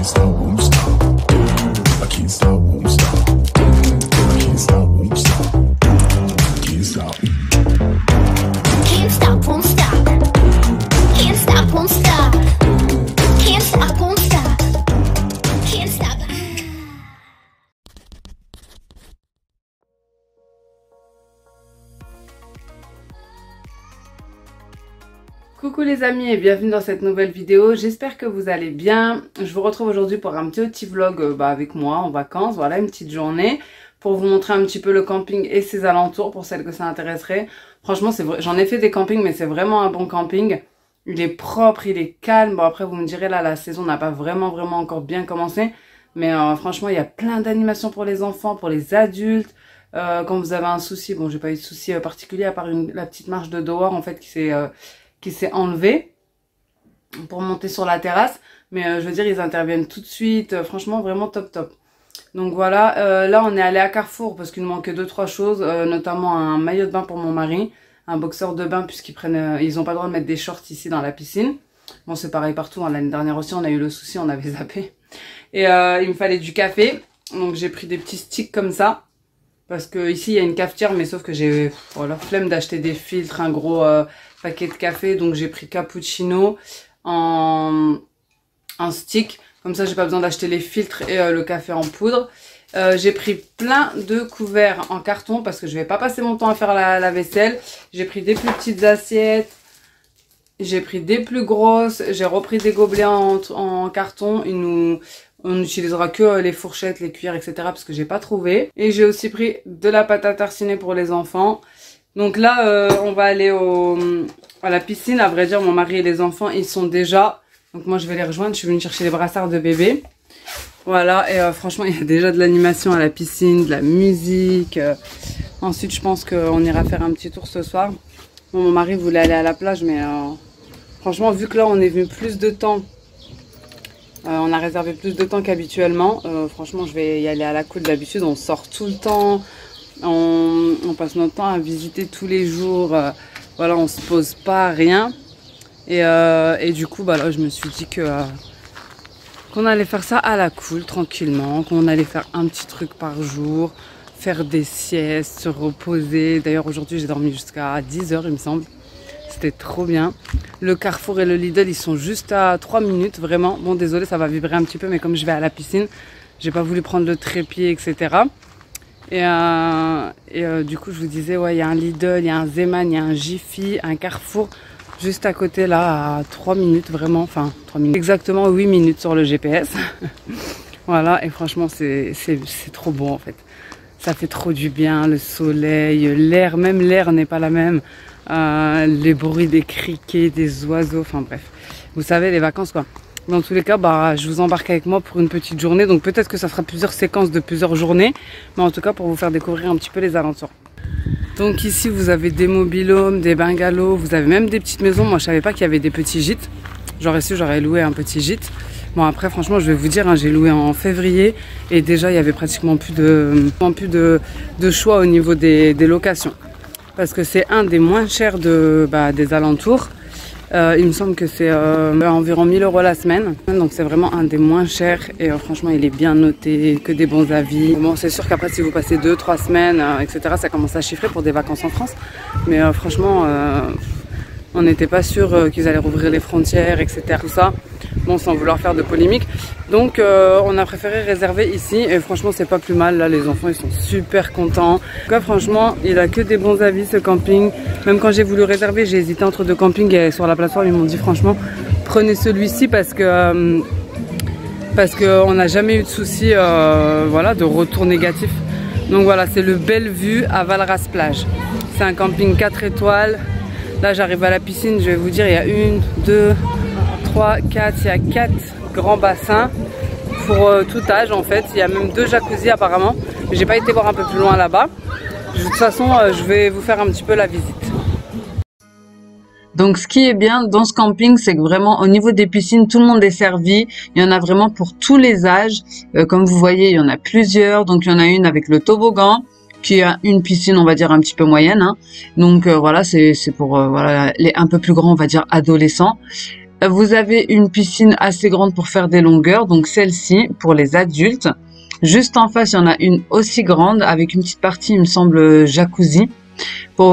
stop, won't stop. I can't stop, won't stop. I can't stop, won't stop. Can't stop. Can't stop, won't stop. Can't stop, won't stop. Can't stop, won't stop. Can't stop. Coucou les amis et bienvenue dans cette nouvelle vidéo, j'espère que vous allez bien. Je vous retrouve aujourd'hui pour un petit vlog avec moi en vacances, voilà une petite journée pour vous montrer un petit peu le camping et ses alentours pour celles que ça intéresserait. Franchement c'est vrai, j'en ai fait des campings mais c'est vraiment un bon camping. Il est propre, il est calme, bon après vous me direz là la saison n'a pas vraiment encore bien commencé. Mais franchement il y a plein d'animations pour les enfants, pour les adultes. Quand vous avez un souci, bon j'ai pas eu de souci particulier à part la petite marche de dehors en fait qui s'est enlevé pour monter sur la terrasse, mais je veux dire ils interviennent tout de suite, franchement vraiment top. Donc voilà, là on est allé à Carrefour parce qu'il nous manquait 2-3 choses, notamment un maillot de bain pour mon mari, un boxeur de bain puisqu'ils prennent, ils ont pas le droit de mettre des shorts ici dans la piscine. Bon c'est pareil partout, hein. L'année dernière aussi on a eu le souci, on avait zappé. Et il me fallait du café, donc j'ai pris des petits sticks comme ça. Parce que ici il y a une cafetière mais sauf que j'ai la flemme d'acheter des filtres, un gros paquet de café, donc j'ai pris cappuccino en stick, comme ça j'ai pas besoin d'acheter les filtres et le café en poudre. J'ai pris plein de couverts en carton parce que je vais pas passer mon temps à faire la vaisselle. J'ai pris des plus petites assiettes, j'ai pris des plus grosses, j'ai repris des gobelets en carton. On n'utilisera que les fourchettes, les cuillères, etc. parce que j'ai pas trouvé. Et j'ai aussi pris de la pâte à tartiner pour les enfants. Donc là, on va aller à la piscine. À vrai dire, mon mari et les enfants, ils sont déjà. Donc moi, je vais les rejoindre. Je suis venue chercher les brassards de bébé. Voilà, et franchement, il y a déjà de l'animation à la piscine, de la musique. Ensuite, je pense qu'on ira faire un petit tour ce soir. Bon, mon mari voulait aller à la plage, mais franchement, vu que là, on est venu plus de temps. On a réservé plus de temps qu'habituellement. Franchement, je vais y aller à la cool. D'habitude, on sort tout le temps. On passe notre temps à visiter tous les jours. Voilà, on se pose pas, rien. Et du coup, bah là, je me suis dit qu'on allait faire ça à la cool, tranquillement. Qu'on allait faire un petit truc par jour. Faire des siestes, se reposer. D'ailleurs, aujourd'hui, j'ai dormi jusqu'à 10 h, il me semble. C'était trop bien. Le Carrefour et le Lidl, ils sont juste à 3 minutes, vraiment. Bon, désolé, ça va vibrer un petit peu, mais comme je vais à la piscine, j'ai pas voulu prendre le trépied, etc. Et du coup, je vous disais, ouais, il y a un Lidl, il y a un Zeeman, il y a un Jiffy, un Carrefour, juste à côté, là, à 3 minutes, vraiment. Enfin, 3 minutes. Exactement 8 minutes sur le GPS. Voilà, et franchement, c'est trop beau, en fait. Ça fait trop du bien, le soleil, l'air, même l'air n'est pas la même. Les bruits des criquets, des oiseaux, enfin bref. Vous savez, les vacances quoi. Dans tous les cas, bah, je vous embarque avec moi pour une petite journée. Donc peut-être que ça sera plusieurs séquences de plusieurs journées. Mais en tout cas, pour vous faire découvrir un petit peu les alentours. Donc ici, vous avez des mobil-homes, des bungalows. Vous avez même des petites maisons. Moi, je savais pas qu'il y avait des petits gîtes. J'aurais su, j'aurais loué un petit gîte. Bon après franchement je vais vous dire, hein, j'ai loué en février et déjà il y avait pratiquement plus de choix au niveau des locations. Parce que c'est un des moins chers des alentours. Il me semble que c'est environ 1000 € la semaine. Donc c'est vraiment un des moins chers et franchement il est bien noté, que des bons avis. Bon c'est sûr qu'après si vous passez 2-3 semaines, etc. ça commence à chiffrer pour des vacances en France. Mais franchement on n'était pas sûr qu'ils allaient rouvrir les frontières, etc. Tout ça. Bon, sans vouloir faire de polémique. Donc, on a préféré réserver ici. Et franchement, c'est pas plus mal. Là, les enfants, ils sont super contents. En tout cas, franchement, il a que des bons avis, ce camping. Même quand j'ai voulu réserver, j'ai hésité entre 2 campings. Et sur la plateforme, ils m'ont dit, franchement, prenez celui-ci parce que on n'a jamais eu de soucis voilà, de retour négatif. Donc voilà, c'est le Bellevue à Valras Plage. C'est un camping 4 étoiles. Là, j'arrive à la piscine, je vais vous dire, il y a 1, 2, 3, 4, il y a 4 grands bassins pour tout âge en fait. Il y a même 2 jacuzzis apparemment, mais j'ai pas été voir un peu plus loin là-bas. De toute façon, je vais vous faire un petit peu la visite. Donc ce qui est bien dans ce camping, c'est que vraiment au niveau des piscines, tout le monde est servi. Il y en a vraiment pour tous les âges. Comme vous voyez, il y en a plusieurs. Donc il y en a une avec le toboggan, qui a une piscine, on va dire, un petit peu moyenne. Hein. Donc voilà, c'est pour voilà, les un peu plus grands, on va dire, adolescents. Vous avez une piscine assez grande pour faire des longueurs, donc celle-ci pour les adultes. Juste en face, il y en a une aussi grande avec une petite partie, il me semble, jacuzzi.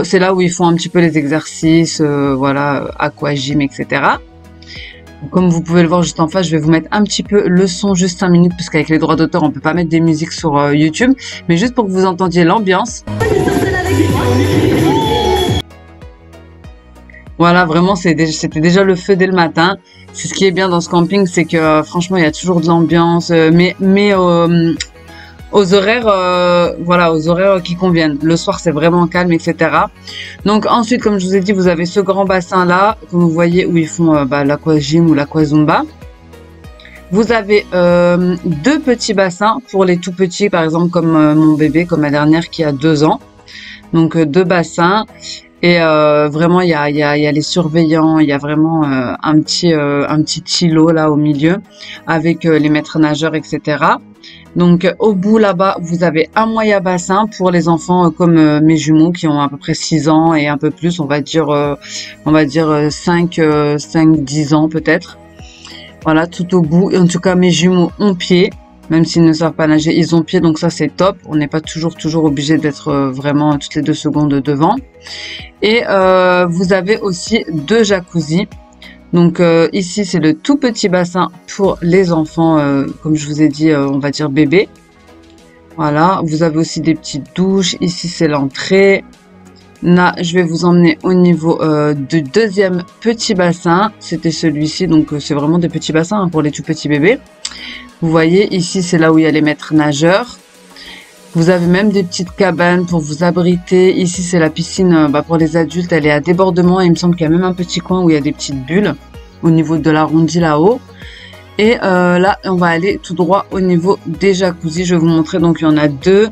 C'est là où ils font un petit peu les exercices, voilà, aquagym, etc. Comme vous pouvez le voir juste en face, je vais vous mettre un petit peu le son, juste 5 minutes, parce qu'avec les droits d'auteur, on peut pas mettre des musiques sur YouTube. Mais juste pour que vous entendiez l'ambiance. Voilà, vraiment, c'était déjà le feu dès le matin. C'est ce qui est bien dans ce camping, c'est que franchement, il y a toujours de l'ambiance, mais aux horaires, voilà, aux horaires qui conviennent. Le soir, c'est vraiment calme, etc. Donc ensuite, comme je vous ai dit, vous avez ce grand bassin là, comme vous voyez, où ils font l'aquagym ou l'aquazumba. Vous avez 2 petits bassins pour les tout petits, par exemple comme mon bébé, comme ma dernière qui a 2 ans. Donc 2 bassins. Et vraiment, il y a les surveillants, il y a vraiment un petit îlot là au milieu avec les maîtres nageurs, etc. Donc au bout là-bas, vous avez un moyen bassin pour les enfants comme mes jumeaux qui ont à peu près 6 ans et un peu plus, on va dire 5-10 ans peut-être. Voilà, tout au bout. Et en tout cas, mes jumeaux ont pied. Même s'ils ne savent pas nager, ils ont pied, donc ça c'est top. On n'est pas toujours obligé d'être vraiment toutes les 2 secondes devant. Et vous avez aussi 2 jacuzzis. Donc ici c'est le tout petit bassin pour les enfants, comme je vous ai dit, on va dire bébé. Voilà, vous avez aussi des petites douches. Ici c'est l'entrée. Là, je vais vous emmener au niveau du 2e petit bassin. C'était celui-ci, donc c'est vraiment des petits bassins pour les tout petits bébés. Vous voyez, ici, c'est là où il y a les maîtres nageurs. Vous avez même des petites cabanes pour vous abriter. Ici, c'est la piscine pour les adultes. Elle est à débordement. Et il me semble qu'il y a même un petit coin où il y a des petites bulles au niveau de l'arrondi là-haut. Et là, on va aller tout droit au niveau des jacuzzis. Je vais vous montrer. Donc, il y en a 2.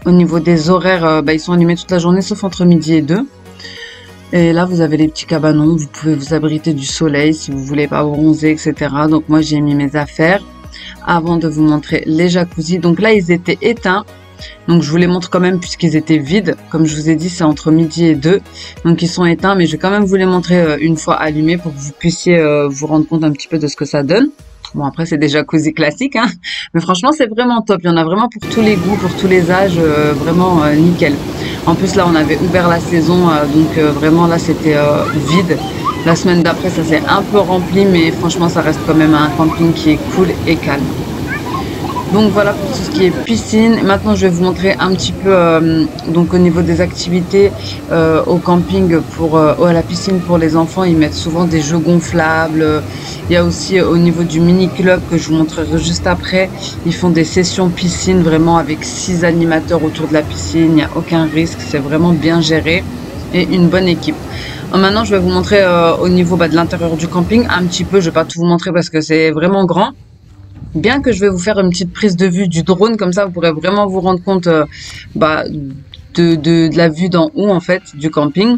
Au niveau des horaires, ils sont allumés toute la journée, sauf entre midi et 2. Et là, vous avez les petits cabanons. Vous pouvez vous abriter du soleil si vous voulez pas bronzer, etc. Donc, moi, j'ai mis mes affaires avant de vous montrer les jacuzzis. Donc là, ils étaient éteints. Donc, je vous les montre quand même puisqu'ils étaient vides. Comme je vous ai dit, c'est entre midi et 2. Donc, ils sont éteints. Mais je vais quand même vous les montrer une fois allumés pour que vous puissiez vous rendre compte un petit peu de ce que ça donne. Bon, après, c'est des jacuzzis classiques, hein. Mais franchement, c'est vraiment top. Il y en a vraiment pour tous les goûts, pour tous les âges. Vraiment nickel. En plus, là, on avait ouvert la saison. Donc, vraiment, là, c'était vide. La semaine d'après, ça s'est un peu rempli. Mais franchement, ça reste quand même un camping qui est cool et calme. Donc voilà pour tout ce qui est piscine. Maintenant, je vais vous montrer un petit peu donc au niveau des activités au camping à la piscine pour les enfants. Ils mettent souvent des jeux gonflables. Il y a aussi au niveau du mini club que je vous montrerai juste après. Ils font des sessions piscine vraiment avec 6 animateurs autour de la piscine. Il n'y a aucun risque. C'est vraiment bien géré et une bonne équipe. Maintenant, je vais vous montrer au niveau de l'intérieur du camping un petit peu. Je ne vais pas tout vous montrer parce que c'est vraiment grand. Bien que je vais vous faire une petite prise de vue du drone, comme ça vous pourrez vraiment vous rendre compte de la vue d'en haut en fait du camping.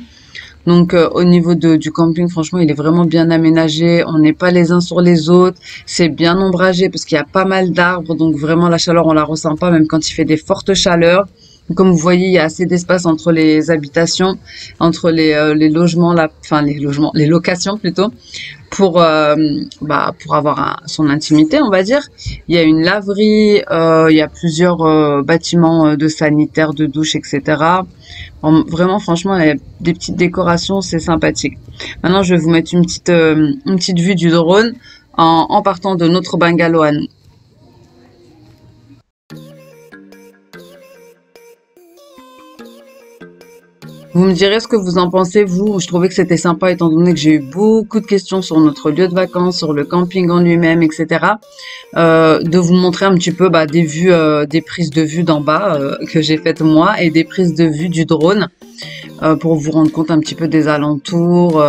Donc au niveau du camping, franchement, il est vraiment bien aménagé. On n'est pas les uns sur les autres. C'est bien ombragé parce qu'il y a pas mal d'arbres. Donc vraiment la chaleur, on la ressent pas même quand il fait des fortes chaleurs. Comme vous voyez, il y a assez d'espace entre les habitations, entre les logements, les locations plutôt, pour avoir son intimité, on va dire. Il y a une laverie, il y a plusieurs bâtiments de sanitaires, de douches, etc. Vraiment, franchement, il y a des petites décorations, c'est sympathique. Maintenant, je vais vous mettre une petite vue du drone en partant de notre bungalow à nous. Vous me direz ce que vous en pensez, vous. Je trouvais que c'était sympa étant donné que j'ai eu beaucoup de questions sur notre lieu de vacances, sur le camping en lui-même, etc. De vous montrer un petit peu des vues, des prises de vue d'en bas que j'ai faites moi et des prises de vue du drone pour vous rendre compte un petit peu des alentours,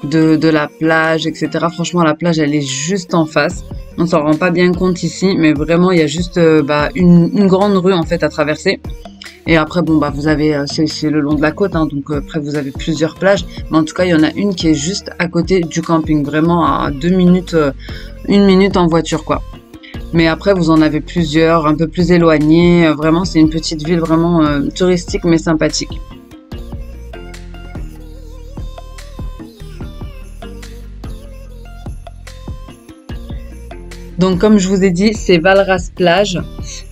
de la plage, etc. Franchement, la plage, elle est juste en face. On s'en rend pas bien compte ici, mais vraiment, il y a juste une grande rue en fait à traverser. Et après, vous avez, c'est le long de la côte, hein, donc après vous avez plusieurs plages. Mais en tout cas, il y en a une qui est juste à côté du camping, vraiment à 2 minutes, 1 minute en voiture, quoi. Mais après, vous en avez plusieurs, un peu plus éloignées. Vraiment, c'est une petite ville vraiment touristique, mais sympathique. Donc comme je vous ai dit, c'est Valras plage.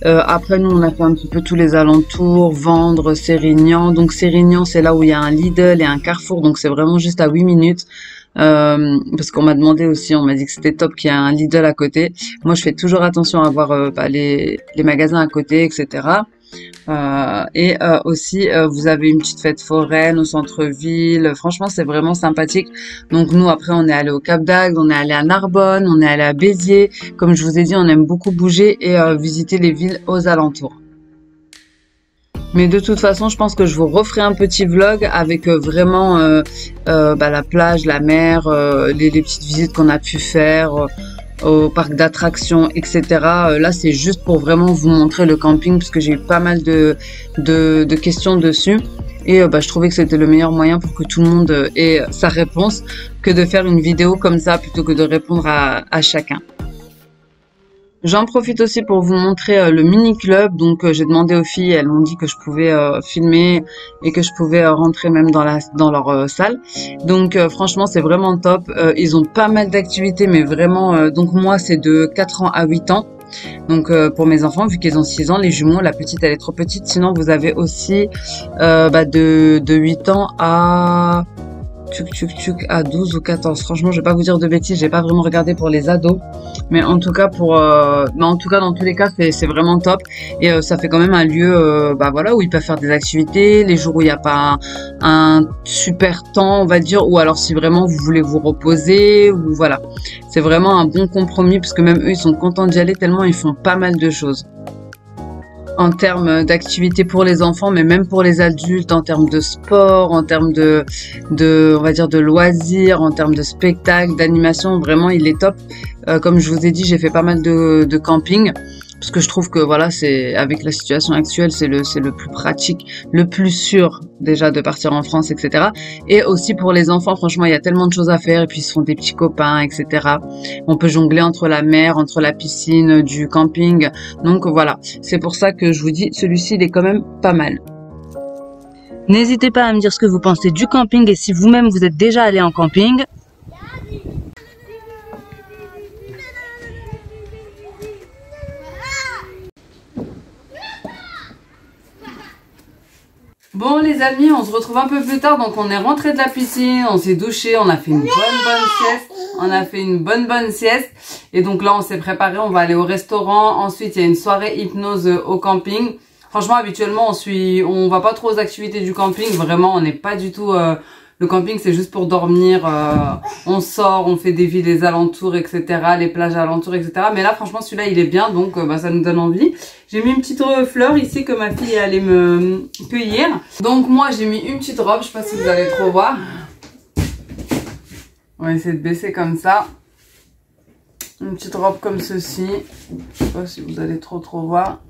Après nous on a fait un petit peu tous les alentours, Vendre, Sérignan. Donc Sérignan c'est là où il y a un Lidl et un Carrefour, donc c'est vraiment juste à 8 minutes. Parce qu'on m'a demandé aussi, on m'a dit que c'était top qu'il y a un Lidl à côté. Moi je fais toujours attention à voir les magasins à côté, etc. Aussi vous avez une petite fête foraine au centre-ville. Franchement c'est vraiment sympathique. Donc nous après on est allé au Cap d'Agde, on est allé à Narbonne, on est allé à Béziers. Comme je vous ai dit, on aime beaucoup bouger et visiter les villes aux alentours. Mais de toute façon, je pense que je vous referai un petit vlog avec vraiment la plage, la mer, les petites visites qu'on a pu faire au parc d'attractions, etc. Là, c'est juste pour vraiment vous montrer le camping parce que j'ai eu pas mal de questions dessus. Et je trouvais que c'était le meilleur moyen pour que tout le monde ait sa réponse que de faire une vidéo comme ça plutôt que de répondre à chacun. J'en profite aussi pour vous montrer le mini-club. Donc j'ai demandé aux filles, elles m'ont dit que je pouvais filmer et que je pouvais rentrer même dans leur salle. Donc franchement c'est vraiment top. Ils ont pas mal d'activités mais vraiment, donc moi c'est de 4 ans à 8 ans. Donc pour mes enfants, vu qu'ils ont 6 ans, les jumeaux, la petite elle est trop petite. Sinon vous avez aussi de 8 ans à... à 12 ou 14. Franchement, je vais pas vous dire de bêtises, j'ai pas vraiment regardé pour les ados. Mais en tout cas, dans tous les cas, c'est vraiment top. Et ça fait quand même un lieu où ils peuvent faire des activités, les jours où il n'y a pas un super temps, on va dire, ou alors si vraiment vous voulez vous reposer, ou voilà. C'est vraiment un bon compromis, parce que même eux, ils sont contents d'y aller tellement ils font pas mal de choses. En termes d'activités pour les enfants, mais même pour les adultes, en termes de sport, en termes on va dire de loisirs, en termes de spectacles, d'animation, vraiment il est top. Comme je vous ai dit, j'ai fait pas mal de camping, parce que je trouve que voilà, c'est avec la situation actuelle, c'est le plus pratique, le plus sûr déjà de partir en France, etc. Et aussi pour les enfants, franchement, il y a tellement de choses à faire, et puis ils se font des petits copains, etc. On peut jongler entre la mer, entre la piscine, du camping. Donc voilà, c'est pour ça que je vous dis, celui-ci, il est quand même pas mal. N'hésitez pas à me dire ce que vous pensez du camping, et si vous-même vous êtes déjà allé en camping. Bon les amis, on se retrouve un peu plus tard, donc on est rentré de la piscine, on s'est douché, on a fait une bonne sieste, et donc là on s'est préparé, on va aller au restaurant, ensuite il y a une soirée hypnose au camping. Franchement habituellement on va pas trop aux activités du camping, vraiment on n'est pas du tout... Le camping c'est juste pour dormir, on sort, on fait des villes, les alentours, etc. Les plages alentours, etc. Mais là franchement celui-là il est bien, donc ça nous donne envie. J'ai mis une petite fleur ici que ma fille est allée me cueillir. Donc moi j'ai mis une petite robe, je sais pas si vous allez trop voir. On va essayer de baisser comme ça. Une petite robe comme ceci. Je sais pas si vous allez trop voir.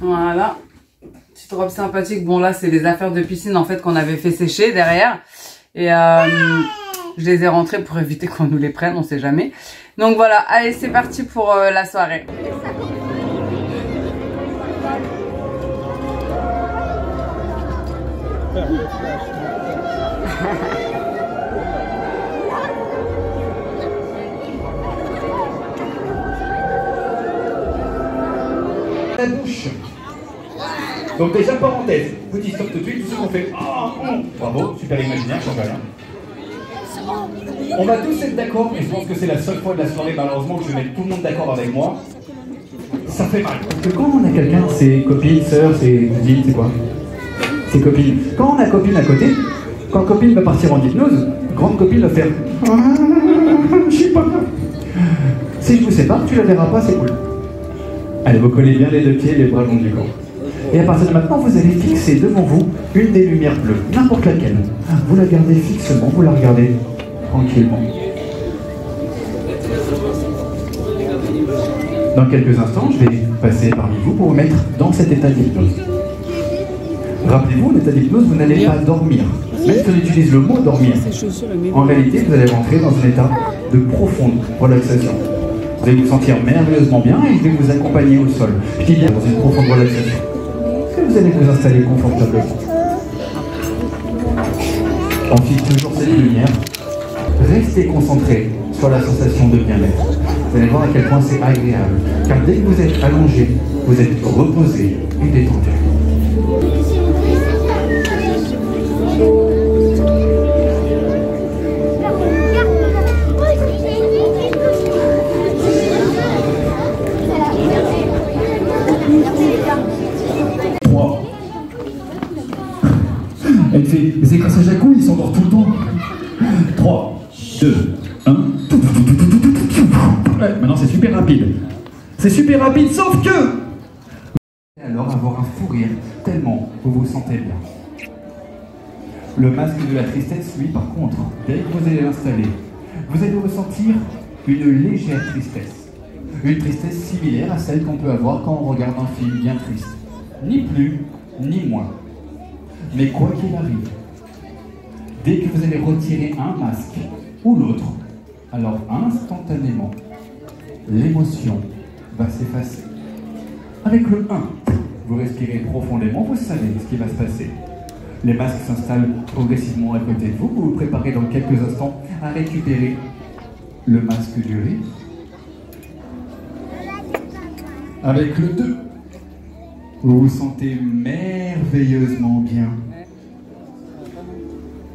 Voilà. Petite robe sympathique. Bon là c'est les affaires de piscine en fait qu'on avait fait sécher derrière. Et je les ai rentrées pour éviter qu'on nous les prenne, on sait jamais. Donc voilà, allez c'est parti pour la soirée. La douche. Donc déjà parenthèse, petit stop tout de suite, tout ce qu'on fait. Bravo, super imaginaire, champagne. On va tous être d'accord, et je pense que c'est la seule fois de la soirée malheureusement que je vais mettre tout le monde d'accord avec moi. Ça fait mal. Parce que quand on a quelqu'un, c'est copine, sœur, c'est cousine, c'est quoi? C'est copine. Quand on a copine à côté, quand copine va partir en hypnose, grande copine va faire je sais pas. Si je vous sépare, tu la verras pas, c'est cool. Allez, vous collez bien les deux pieds, les bras longs du corps. Et à partir de maintenant, vous allez fixer devant vous une des lumières bleues, n'importe laquelle. Vous la gardez fixement, vous la regardez tranquillement. Dans quelques instants, je vais passer parmi vous pour vous mettre dans cet état d'hypnose. Rappelez-vous, l'état d'hypnose, vous n'allez pas dormir. Même si on utilise le mot dormir, en réalité, vous allez rentrer dans un état de profonde relaxation. Vous allez vous sentir merveilleusement bien et je vais vous accompagner au sol. Je dis bien dans une profonde relaxation. Vous allez vous installer confortablement. On fixe toujours cette lumière. Restez concentré sur la sensation de bien-être. allez voir à quel point c'est agréable. Car dès que vous êtes allongé, vous êtes reposé et détendu. Elle fait des écrasages à coups, ils s'endort tout le temps. 3, 2, 1. Ouais, maintenant c'est super rapide. C'est super rapide, sauf que... Et alors avoir un fou rire, tellement vous vous sentez bien. Le masque de la tristesse, lui, par contre, dès que vous allez l'installer, vous allez ressentir une légère tristesse. Une tristesse similaire à celle qu'on peut avoir quand on regarde un film bien triste. Ni plus, ni moins. Mais quoi qu'il arrive, dès que vous allez retirer un masque ou l'autre, alors instantanément, l'émotion va s'effacer. Avec le 1, vous respirez profondément, vous savez ce qui va se passer. Les masques s'installent progressivement à côté de vous, vous vous préparez dans quelques instants à récupérer le masque du rire. Avec le 2, vous vous sentez merveilleusement bien.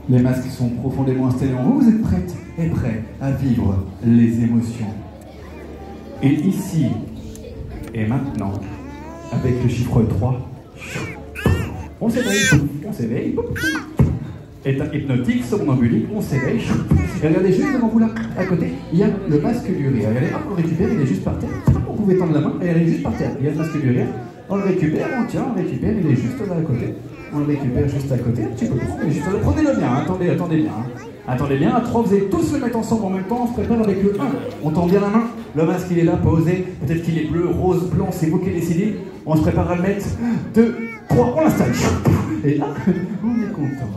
Les masques sont profondément installés en vous, vous êtes prête et prêt à vivre les émotions. Et ici, et maintenant, avec le chiffre 3, on s'éveille, état hypnotique, somnambulique, on s'éveille, et regardez juste devant vous là, à côté, il y a le masque du rire. Regardez, hop, on récupère, il est juste par terre, on pouvait tendre la main, et il est juste par terre, il y a le masque du rire, on le récupère, on tient, on récupère, il est juste là à côté. On le récupère juste à côté, un petit peu plus, juste là. Prenez-le bien, attendez bien. Attendez bien, à 3, vous allez tous le mettre ensemble en même temps, on se prépare avec le 1. On tend bien la main, le masque il est là, posé, peut-être qu'il est bleu, rose, blanc, c'est vous qui décidez. On se prépare à le mettre, 2, 3, on l'installe. Et là, on est content,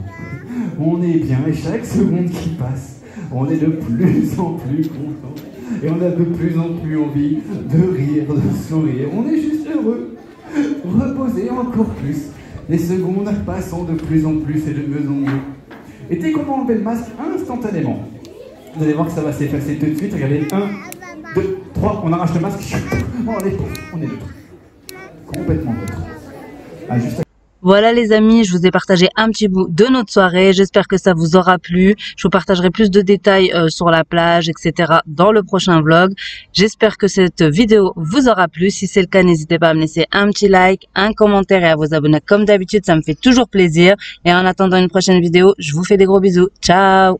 on est bien, et chaque seconde qui passe, on est de plus en plus content. Et on a de plus en plus envie de rire, de sourire, on est juste heureux, reposé encore plus. Les secondes passant de plus en plus et de mieux en mieux. Et dès qu'on va enlever le masque instantanément, vous allez voir que ça va s'effacer tout de suite. Regardez, 1, 2, 3, on arrache le masque. On est neutre. Complètement neutre. Ah, juste... Voilà les amis, je vous ai partagé un petit bout de notre soirée. J'espère que ça vous aura plu. Je vous partagerai plus de détails sur la plage, etc. dans le prochain vlog. J'espère que cette vidéo vous aura plu. Si c'est le cas, n'hésitez pas à me laisser un petit like, un commentaire et à vous abonner comme d'habitude. Ça me fait toujours plaisir. Et en attendant une prochaine vidéo, je vous fais des gros bisous. Ciao!